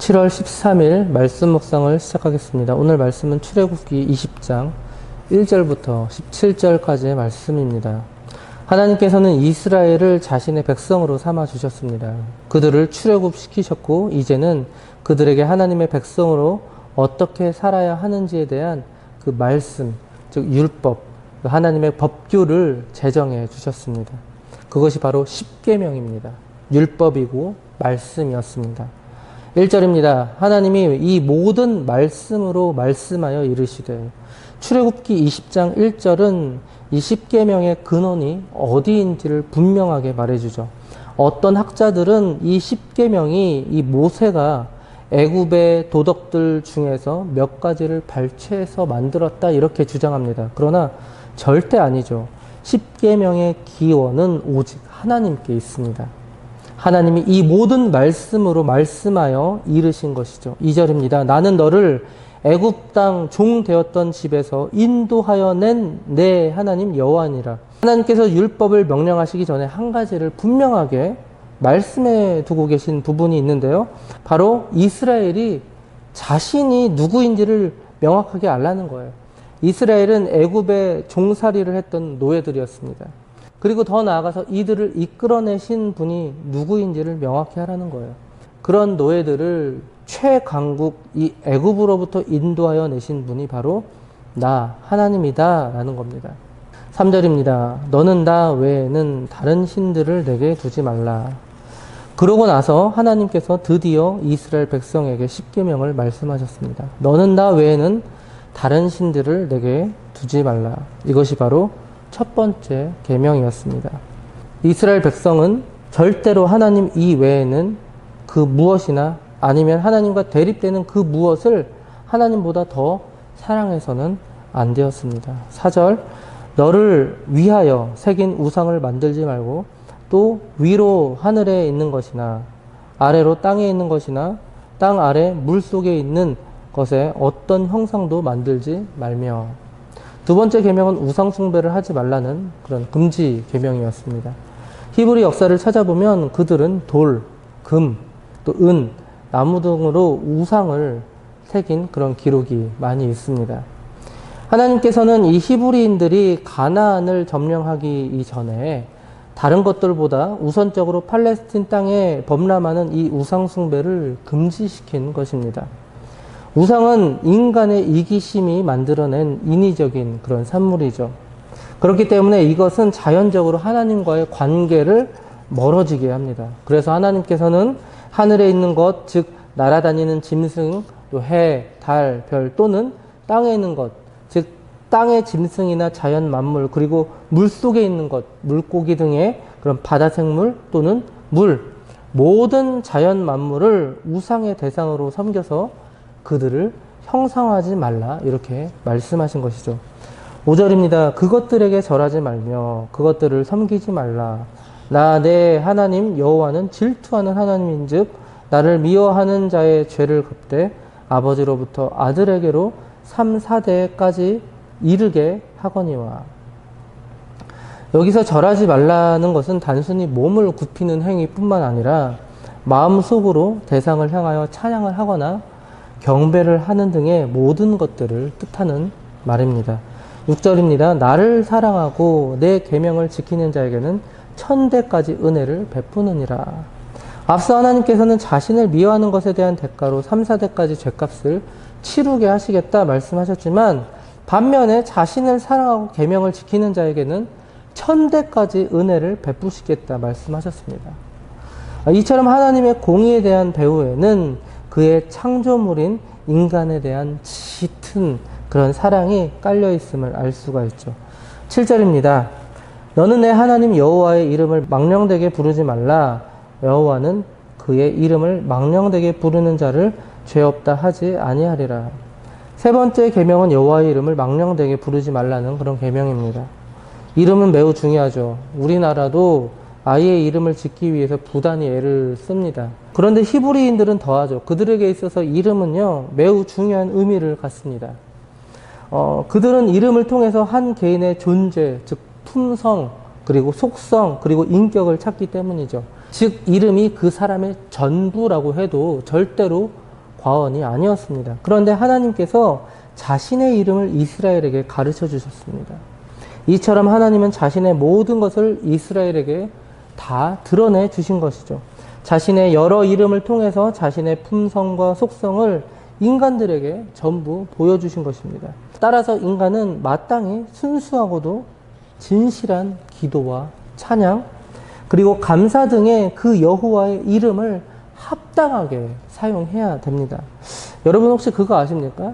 7월 13일 말씀 묵상을 시작하겠습니다. 오늘 말씀은 출애굽기 20장 1절부터 17절까지의 말씀입니다. 하나님께서는 이스라엘을 자신의 백성으로 삼아 주셨습니다. 그들을 출애굽시키셨고 이제는 그들에게 하나님의 백성으로 어떻게 살아야 하는지에 대한 그 말씀, 즉 율법, 하나님의 법규를 제정해 주셨습니다. 그것이 바로 십계명입니다. 율법이고 말씀이었습니다. 1절입니다. 하나님이 이 모든 말씀으로 말씀하여 이르시되, 출애굽기 20장 1절은 이 십계명의 근원이 어디인지를 분명하게 말해주죠. 어떤 학자들은 이 십계명이 이 모세가 애굽의 도덕들 중에서 몇 가지를 발췌해서 만들었다 이렇게 주장합니다. 그러나 절대 아니죠. 십계명의 기원은 오직 하나님께 있습니다. 하나님이 이 모든 말씀으로 말씀하여 이르신 것이죠. 2절입니다. 나는 너를 애굽 땅 종 되었던 집에서 인도하여 낸 내 하나님 여호와니라. 하나님께서 율법을 명령하시기 전에 한 가지를 분명하게 말씀해 두고 계신 부분이 있는데요. 바로 이스라엘이 자신이 누구인지를 명확하게 알라는 거예요. 이스라엘은 애굽에 종살이를 했던 노예들이었습니다. 그리고 더 나아가서 이들을 이끌어내신 분이 누구인지를 명확히 하라는 거예요. 그런 노예들을 최강국 이 애굽으로부터 인도하여 내신 분이 바로 나 하나님이다 라는 겁니다. 3절입니다. 너는 나 외에는 다른 신들을 내게 두지 말라. 그러고 나서 하나님께서 드디어 이스라엘 백성에게 십계명을 말씀하셨습니다. 너는 나 외에는 다른 신들을 내게 두지 말라. 이것이 바로 첫 번째 계명이었습니다. 이스라엘 백성은 절대로 하나님 이외에는 그 무엇이나 아니면 하나님과 대립되는 그 무엇을 하나님보다 더 사랑해서는 안 되었습니다. 4절 너를 위하여 새긴 우상을 만들지 말고 또 위로 하늘에 있는 것이나 아래로 땅에 있는 것이나 땅 아래 물속에 있는 것에 어떤 형상도 만들지 말며. 두 번째 계명은 우상 숭배를 하지 말라는 그런 금지 계명이었습니다. 히브리 역사를 찾아보면 그들은 돌, 금, 또 은, 나무 등으로 우상을 새긴 그런 기록이 많이 있습니다. 하나님께서는 이 히브리인들이 가나안을 점령하기 이전에 다른 것들보다 우선적으로 팔레스틴 땅에 범람하는 이 우상 숭배를 금지시킨 것입니다. 우상은 인간의 이기심이 만들어낸 인위적인 그런 산물이죠. 그렇기 때문에 이것은 자연적으로 하나님과의 관계를 멀어지게 합니다. 그래서 하나님께서는 하늘에 있는 것, 즉 날아다니는 짐승, 또 해, 달, 별 또는 땅에 있는 것, 즉 땅의 짐승이나 자연 만물, 그리고 물속에 있는 것, 물고기 등의 그런 바다 생물 또는 물, 모든 자연 만물을 우상의 대상으로 섬겨서 그들을 형상화하지 말라 이렇게 말씀하신 것이죠. 5절입니다. 그것들에게 절하지 말며 그것들을 섬기지 말라. 나 내 하나님 여호와는 질투하는 하나님인즉 나를 미워하는 자의 죄를 갚되 아버지로부터 아들에게로 3, 4대까지 이르게 하거니와. 여기서 절하지 말라는 것은 단순히 몸을 굽히는 행위뿐만 아니라 마음속으로 대상을 향하여 찬양을 하거나 경배를 하는 등의 모든 것들을 뜻하는 말입니다. 6절입니다. 나를 사랑하고 내 계명을 지키는 자에게는 1000대까지 은혜를 베푸느니라. 앞서 하나님께서는 자신을 미워하는 것에 대한 대가로 3, 4대까지 죄값을 치르게 하시겠다 말씀하셨지만 반면에 자신을 사랑하고 계명을 지키는 자에게는 1000대까지 은혜를 베푸시겠다 말씀하셨습니다. 이처럼 하나님의 공의에 대한 배후에는 그의 창조물인 인간에 대한 짙은 그런 사랑이 깔려 있음을 알 수가 있죠. 7절입니다. 너는 내 하나님 여호와의 이름을 망령되게 부르지 말라. 여호와는 그의 이름을 망령되게 부르는 자를 죄 없다 하지 아니하리라. 세 번째 계명은 여호와의 이름을 망령되게 부르지 말라는 그런 계명입니다. 이름은 매우 중요하죠. 우리나라도 아이의 이름을 짓기 위해서 부단히 애를 씁니다. 그런데 히브리인들은 더하죠. 그들에게 있어서 이름은요, 매우 중요한 의미를 갖습니다. 그들은 이름을 통해서 한 개인의 존재, 즉 품성, 그리고 속성, 그리고 인격을 찾기 때문이죠. 즉 이름이 그 사람의 전부라고 해도 절대로 과언이 아니었습니다. 그런데 하나님께서 자신의 이름을 이스라엘에게 가르쳐 주셨습니다. 이처럼 하나님은 자신의 모든 것을 이스라엘에게 다 드러내 주신 것이죠. 자신의 여러 이름을 통해서 자신의 품성과 속성을 인간들에게 전부 보여주신 것입니다. 따라서 인간은 마땅히 순수하고도 진실한 기도와 찬양, 그리고 감사 등의 그 여호와의 이름을 합당하게 사용해야 됩니다. 여러분 혹시 그거 아십니까?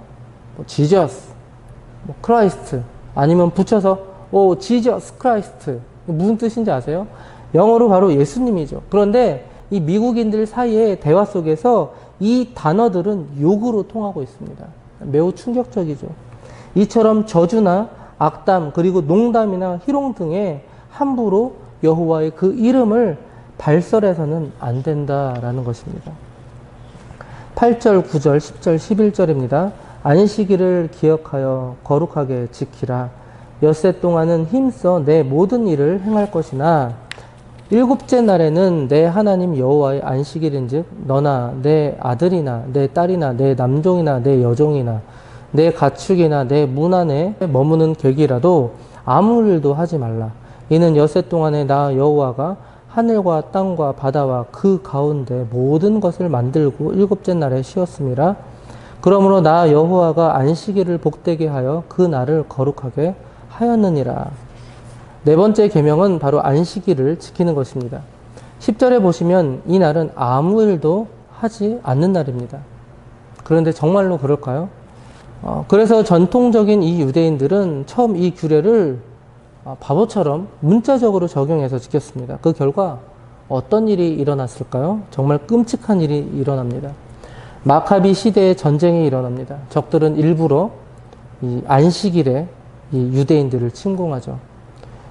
지저스, 크라이스트, 아니면 붙여서 지저스 크라이스트, 무슨 뜻인지 아세요? 영어로 바로 예수님이죠. 그런데 이 미국인들 사이의 대화 속에서 이 단어들은 욕으로 통하고 있습니다. 매우 충격적이죠. 이처럼 저주나 악담, 그리고 농담이나 희롱 등의 함부로 여호와의 그 이름을 발설해서는 안 된다라는 것입니다. 8절, 9절, 10절, 11절입니다. 안식일을 기억하여 거룩하게 지키라. 엿새 동안은 힘써 내 모든 일을 행할 것이나 일곱째 날에는 내 하나님 여호와의 안식일인즉 너나 내 아들이나 내 딸이나 내 남종이나 내 여종이나 내 가축이나 내 문 안에 머무는 객이라도 아무 일도 하지 말라. 이는 엿새 동안에 나 여호와가 하늘과 땅과 바다와 그 가운데 모든 것을 만들고 일곱째 날에 쉬었음이라. 그러므로 나 여호와가 안식일을 복되게 하여 그 날을 거룩하게 하였느니라. 네 번째 계명은 바로 안식일을 지키는 것입니다. 10절에 보시면 이 날은 아무 일도 하지 않는 날입니다. 그런데 정말로 그럴까요? 그래서 전통적인 이 유대인들은 처음 이 규례를 바보처럼 문자적으로 적용해서 지켰습니다. 그 결과 어떤 일이 일어났을까요? 정말 끔찍한 일이 일어납니다. 마카비 시대에 전쟁이 일어납니다. 적들은 일부러 이 안식일에 이 유대인들을 침공하죠.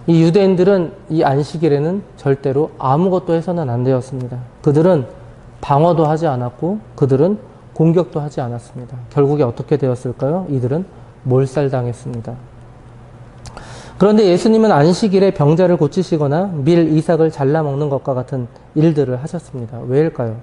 이 유대인들은 이 안식일에는 절대로 아무것도 해서는 안 되었습니다. 그들은 방어도 하지 않았고 그들은 공격도 하지 않았습니다. 결국에 어떻게 되었을까요? 이들은 몰살당했습니다. 그런데 예수님은 안식일에 병자를 고치시거나 밀 이삭을 잘라먹는 것과 같은 일들을 하셨습니다. 왜일까요?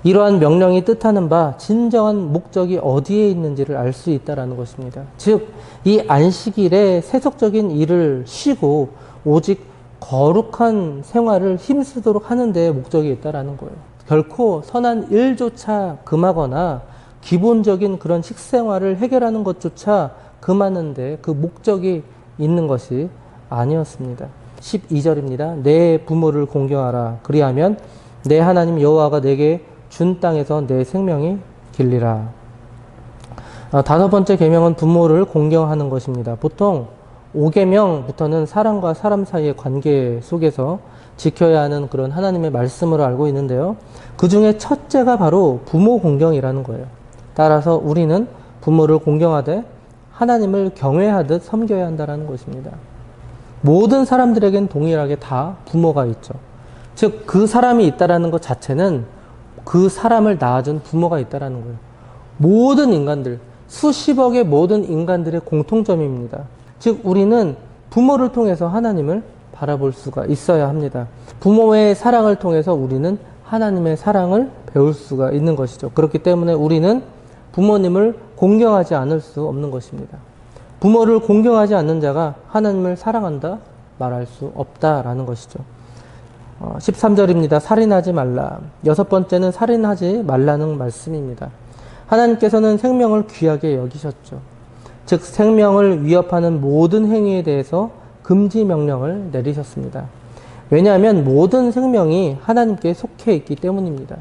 이러한 명령이 뜻하는 바 진정한 목적이 어디에 있는지를 알 수 있다는 것입니다. 즉, 이 안식일에 세속적인 일을 쉬고 오직 거룩한 생활을 힘쓰도록 하는 데 목적이 있다는 거예요. 결코 선한 일조차 금하거나 기본적인 그런 식생활을 해결하는 것조차 금하는데 그 목적이 있는 것이 아니었습니다. 12절입니다. 내 부모를 공경하라. 그리하면 내 하나님 여호와가 내게 준 땅에서 내 생명이 길리라. 다섯 번째 계명은 부모를 공경하는 것입니다. 보통 5계명부터는 사람과 사람 사이의 관계 속에서 지켜야 하는 그런 하나님의 말씀으로 알고 있는데요. 그 중에 첫째가 바로 부모 공경이라는 거예요. 따라서 우리는 부모를 공경하되 하나님을 경외하듯 섬겨야 한다는 것입니다. 모든 사람들에겐 동일하게 다 부모가 있죠. 즉, 그 사람이 있다는 것 자체는 그 사람을 낳아준 부모가 있다는 거예요. 모든 인간들, 수십억의 모든 인간들의 공통점입니다. 즉, 우리는 부모를 통해서 하나님을 바라볼 수가 있어야 합니다. 부모의 사랑을 통해서 우리는 하나님의 사랑을 배울 수가 있는 것이죠. 그렇기 때문에 우리는 부모님을 공경하지 않을 수 없는 것입니다. 부모를 공경하지 않는 자가 하나님을 사랑한다 말할 수 없다라는 것이죠. 13절입니다. 살인하지 말라. 여섯 번째는 살인하지 말라는 말씀입니다. 하나님께서는 생명을 귀하게 여기셨죠. 즉 생명을 위협하는 모든 행위에 대해서 금지 명령을 내리셨습니다. 왜냐하면 모든 생명이 하나님께 속해 있기 때문입니다.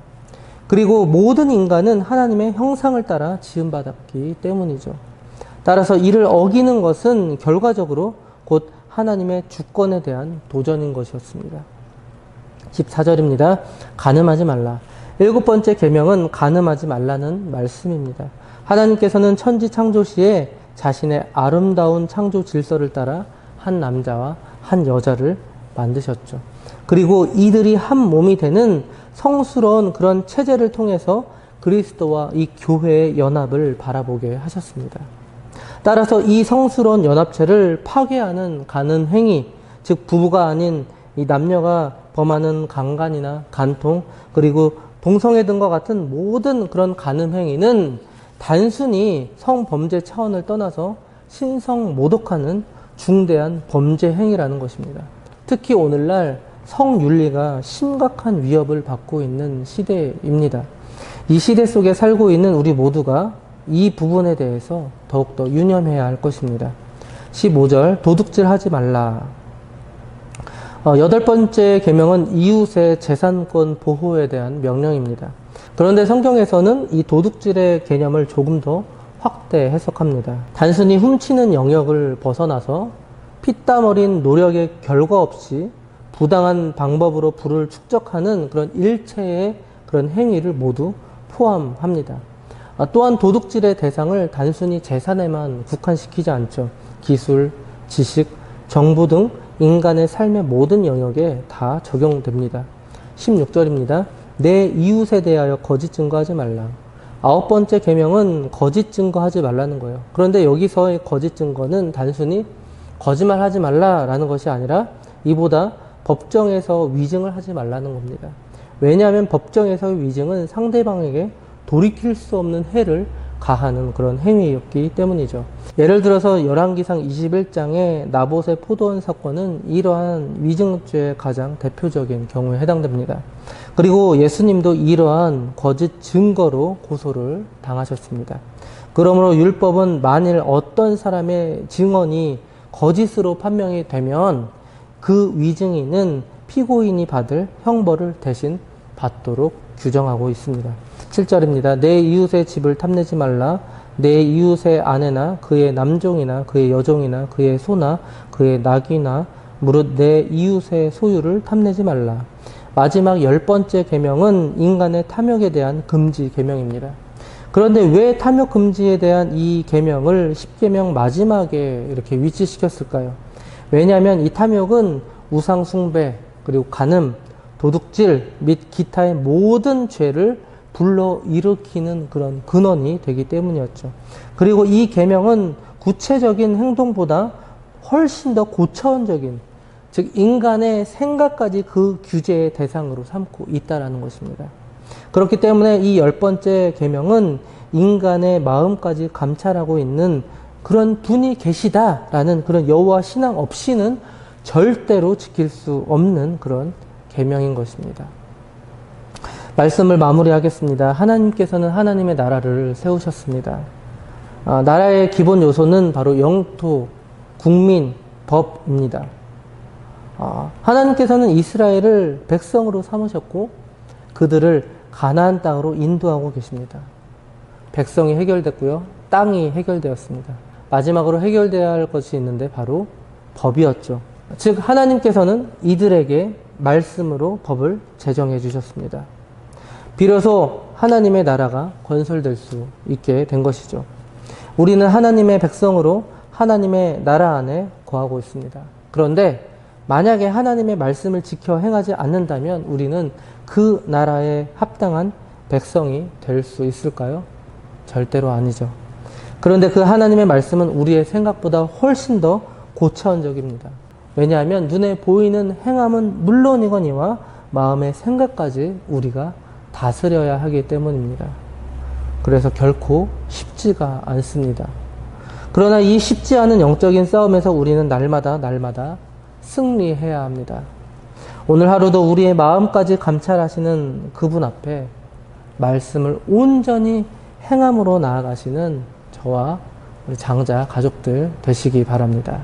그리고 모든 인간은 하나님의 형상을 따라 지음받았기 때문이죠. 따라서 이를 어기는 것은 결과적으로 곧 하나님의 주권에 대한 도전인 것이었습니다. 14절입니다. 간음하지 말라. 일곱 번째 계명은 간음하지 말라는 말씀입니다. 하나님께서는 천지 창조 시에 자신의 아름다운 창조 질서를 따라 한 남자와 한 여자를 만드셨죠. 그리고 이들이 한 몸이 되는 성스러운 그런 체제를 통해서 그리스도와 이 교회의 연합을 바라보게 하셨습니다. 따라서 이 성스러운 연합체를 파괴하는 간음 행위, 즉 부부가 아닌 이 남녀가 범하는 강간이나 간통, 그리고 동성애 등과 같은 모든 그런 간음 행위는 단순히 성범죄 차원을 떠나서 신성 모독하는 중대한 범죄 행위라는 것입니다. 특히 오늘날 성윤리가 심각한 위협을 받고 있는 시대입니다. 이 시대 속에 살고 있는 우리 모두가 이 부분에 대해서 더욱더 유념해야 할 것입니다. 15절 도둑질 하지 말라. 여덟 번째 계명은 이웃의 재산권 보호에 대한 명령입니다. 그런데 성경에서는 이 도둑질의 개념을 조금 더 확대 해석합니다. 단순히 훔치는 영역을 벗어나서 피땀 어린 노력의 결과 없이 부당한 방법으로 부를 축적하는 그런 일체의 그런 행위를 모두 포함합니다. 또한 도둑질의 대상을 단순히 재산에만 국한시키지 않죠. 기술, 지식, 정보 등 인간의 삶의 모든 영역에 다 적용됩니다. 16절입니다. 내 이웃에 대하여 거짓 증거하지 말라. 아홉 번째 계명은 거짓 증거하지 말라는 거예요. 그런데 여기서의 거짓 증거는 단순히 거짓말하지 말라라는 것이 아니라 이보다 법정에서 위증을 하지 말라는 겁니다. 왜냐하면 법정에서의 위증은 상대방에게 돌이킬 수 없는 해를 가하는 그런 행위였기 때문이죠. 예를 들어서 열왕기상 21장의 나봇의 포도원 사건은 이러한 위증죄의 가장 대표적인 경우에 해당됩니다. 그리고 예수님도 이러한 거짓 증거로 고소를 당하셨습니다. 그러므로 율법은 만일 어떤 사람의 증언이 거짓으로 판명이 되면 그 위증인은 피고인이 받을 형벌을 대신 받도록 규정하고 있습니다. 7절입니다. 내 이웃의 집을 탐내지 말라. 내 이웃의 아내나 그의 남종이나 그의 여종이나 그의 소나 그의 낙이나 무릇 내 이웃의 소유를 탐내지 말라. 마지막 10번째 계명은 인간의 탐욕에 대한 금지 계명입니다. 그런데 왜 탐욕 금지에 대한 이 계명을 10계명 마지막에 이렇게 위치시켰을까요? 왜냐하면 이 탐욕은 우상 숭배, 그리고 간음, 도둑질 및 기타의 모든 죄를 불러일으키는 그런 근원이 되기 때문이었죠. 그리고 이 계명은 구체적인 행동보다 훨씬 더 고차원적인, 즉 인간의 생각까지 그 규제의 대상으로 삼고 있다는 것입니다. 그렇기 때문에 이 10번째 계명은 인간의 마음까지 감찰하고 있는 그런 분이 계시다라는 그런 여호와 신앙 없이는 절대로 지킬 수 없는 그런 계명인 것입니다. 말씀을 마무리하겠습니다. 하나님께서는 하나님의 나라를 세우셨습니다. 나라의 기본 요소는 바로 영토, 국민, 법입니다. 하나님께서는 이스라엘을 백성으로 삼으셨고 그들을 가나안 땅으로 인도하고 계십니다. 백성이 해결됐고요. 땅이 해결되었습니다. 마지막으로 해결되어야 할 것이 있는데 바로 법이었죠. 즉 하나님께서는 이들에게 말씀으로 법을 제정해 주셨습니다. 비로소 하나님의 나라가 건설될 수 있게 된 것이죠. 우리는 하나님의 백성으로 하나님의 나라 안에 거하고 있습니다. 그런데 만약에 하나님의 말씀을 지켜 행하지 않는다면 우리는 그 나라에 합당한 백성이 될 수 있을까요? 절대로 아니죠. 그런데 그 하나님의 말씀은 우리의 생각보다 훨씬 더 고차원적입니다. 왜냐하면 눈에 보이는 행함은 물론이거니와 마음의 생각까지 우리가 다스려야 하기 때문입니다. 그래서 결코 쉽지가 않습니다. 그러나 이 쉽지 않은 영적인 싸움에서 우리는 날마다 승리해야 합니다. 오늘 하루도 우리의 마음까지 감찰하시는 그분 앞에 말씀을 온전히 행함으로 나아가시는 저와 우리 장자 가족들 되시기 바랍니다.